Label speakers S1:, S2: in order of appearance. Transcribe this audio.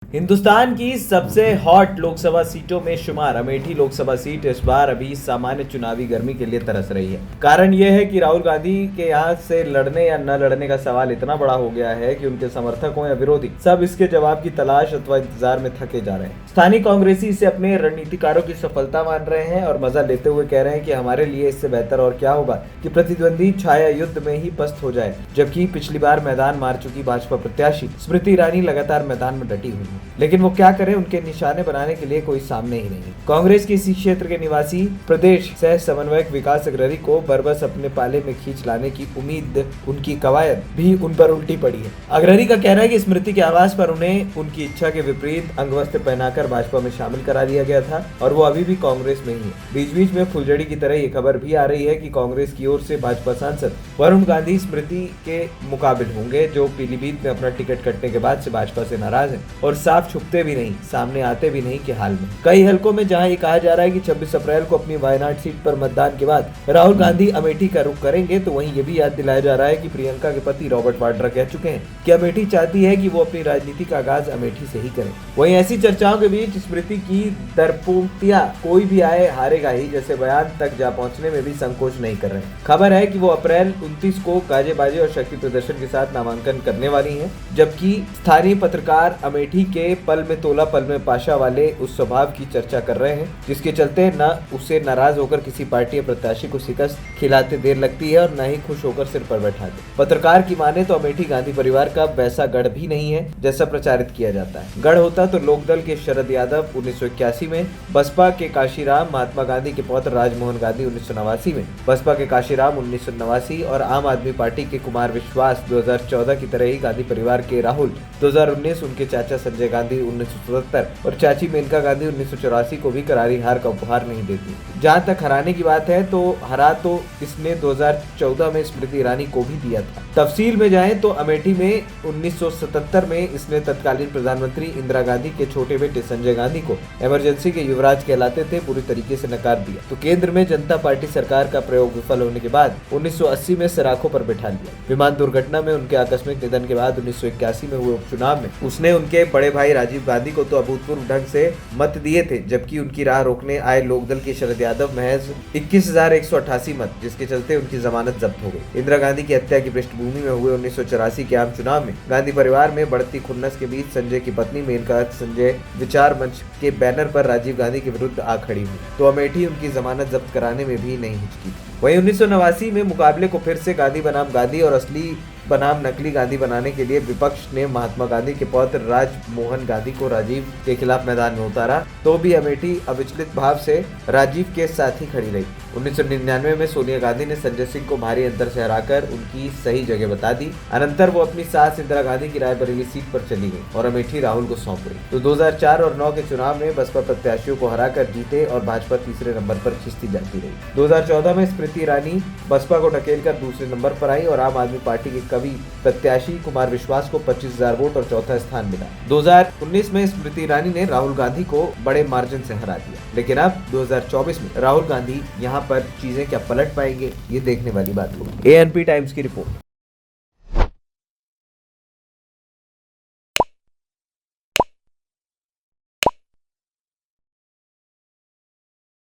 S1: हिंदुस्तान की सबसे हॉट लोकसभा सीटों में शुमार अमेठी लोकसभा सीट इस बार अभी सामान्य चुनावी गर्मी के लिए तरस रही है। कारण यह है कि राहुल गांधी के यहाँ से लड़ने या न लड़ने का सवाल इतना बड़ा हो गया है कि उनके समर्थक हो या विरोधी सब इसके जवाब की तलाश अथवा इंतजार में थके जा रहे हैं। स्थानीय कांग्रेसी इसे अपने रणनीतिकारों की सफलता मान रहे हैं और मजा लेते हुए कह रहे हैं कि हमारे लिए इससे बेहतर और क्या होगा कि प्रतिद्वंदी छाया युद्ध में ही पस्त हो जाए। जबकि पिछली बार मैदान मार चुकी भाजपा प्रत्याशी स्मृति ईरानी लगातार मैदान में डटी हुई है, लेकिन वो क्या करें, उनके निशाने बनाने के लिए कोई सामने ही नहीं है। कांग्रेस के इसी क्षेत्र के निवासी प्रदेश सह समन्वयक विकास अग्रहरी को बरबस अपने पाले में खींच लाने की उम्मीद उनकी कवायद भी उन पर उल्टी पड़ी है। अग्रहरी का कहना है कि स्मृति के आवास पर उन्हें उनकी इच्छा के विपरीत अंगवस्त्र पहनाकर भाजपा में शामिल करा दिया गया था और वो अभी भी कांग्रेस में ही है। बीच बीच में फुलझड़ी की तरह ये खबर भी आ रही है कि कांग्रेस की ओर से भाजपा सांसद वरुण गांधी स्मृति के मुकाबिल होंगे, जो पीलीभीत में अपना टिकट कटने के बाद से भाजपा से नाराज है और साफ छुपते भी नहीं, सामने आते भी नहीं के हाल में। कई हलकों में जहां ये कहा जा रहा है कि 26 अप्रैल को अपनी वायनाड सीट पर मतदान के बाद राहुल गांधी अमेठी का रुख करेंगे, तो वहीं ये भी याद दिलाया जा रहा है कि प्रियंका के पति रॉबर्ट वाड्रा कह चुके हैं कि अमेठी चाहती है कि वो अपनी राजनीति का आगाज अमेठी से ही करें। वहीं ऐसी चर्चाओं के बीच स्मृति की दरपोतिया कोई भी आए हारेगा ही जैसे बयान तक जा पहुंचने में भी संकोच नहीं कर रहे। खबर है कि वो अप्रैल 29 को गाजे बाजे और शक्ति प्रदर्शन के साथ नामांकन करने वाली हैं, जबकि स्थानीय पत्रकार अमेठी के पल में तोला पल में पाशा वाले उस स्वभाव की चर्चा कर रहे हैं जिसके चलते न उससे नाराज होकर किसी पार्टी या प्रत्याशी को शिकस्त खिलाते देर लगती है और न ही खुश होकर सिर पर बैठाते। पत्रकार की माने तो अमेठी गांधी परिवार का वैसा गढ़ भी नहीं है जैसा प्रचारित किया जाता है। गढ़ होता तो लोकदल के शरद यादव 1981 में, बसपा के काशीराम, महात्मा गांधी के पौत्र राजमोहन गांधी 1989 में, बसपा के काशीराम 1989 और आम आदमी पार्टी के कुमार विश्वास 2014 की तरह ही गांधी परिवार के राहुल 2019, उनके चाचा संजय गांधी 1977 और चाची मेनका गांधी 1984 को भी करारी हार का उपहार नहीं देती। जहां तक हराने की बात है तो हरा तो इसने 2014 में स्मृति ईरानी को भी दिया था। तफसील में जाएं तो अमेठी में 1977 में इसने तत्कालीन प्रधानमंत्री इंदिरा गांधी के छोटे बेटे संजय गांधी को इमरजेंसी के युवराज कहलाते थे पूरी तरीके से नकार दिया। तो केंद्र में जनता पार्टी सरकार का प्रयोग विफल होने के बाद 1980 में सराखों पर बैठा लिया। विमान दुर्घटना में उनके आकस्मिक निधन के बाद 1981 में हुए उपचुनाव में उसने उनके बड़े भाई राजीव गांधी को तो अभूतपूर्व ढंग से मत दिए थे, जबकि उनकी राह रोकने आए लोकदल के शरद यादव महज 21,188 मत, जिसके चलते उनकी जमानत जब्त हो गई। इंदिरा गांधी की हत्या की पृष्ठभूमि में हुए 1984 के आम चुनाव में गांधी परिवार में बढ़ती खुन्नस के बीच संजय की पत्नी मेनका संजय विचार मंच के बैनर पर राजीव गांधी के विरुद्ध आ खड़ी हुई, तो अमेठी उनकी जमानत जब्त कराने में भी नहीं हिचकी। वहीं 1989 में मुकाबले को फिर से गांधी बनाम गांधी और असली बनाम नकली गांधी बनाने के लिए विपक्ष ने महात्मा गांधी के पौत्र राजमोहन गांधी को राजीव के खिलाफ मैदान में उतारा, तो भी अमेठी अविचलित भाव से राजीव के साथ ही खड़ी रही। 1999 में सोनिया गांधी ने संजय सिंह को भारी अंतर से हराकर उनकी सही जगह बता दी। अनंतर वो अपनी सास इंदिरा गांधी की रायबरेली सीट पर चली गई और अमेठी राहुल को सौंप गई। तो 2004 और 9 के चुनाव में बसपा प्रत्याशियों को हराकर जीते और भाजपा तीसरे नंबर पर खिंचती जाती रही। 2014 में स्मृति ईरानी बसपा को ढकेलकर दूसरे नंबर पर आई और आम आदमी पार्टी के कवि प्रत्याशी कुमार विश्वास को 25,000 वोट और चौथा स्थान मिला। 2019 में स्मृति ईरानी ने राहुल गांधी को बड़े मार्जिन से हरा दिया, लेकिन अब 2024 में राहुल गांधी यहाँ पर चीजें क्या पलट पाएंगे, ये देखने वाली बात होगी। ANP टाइम्स की रिपोर्ट।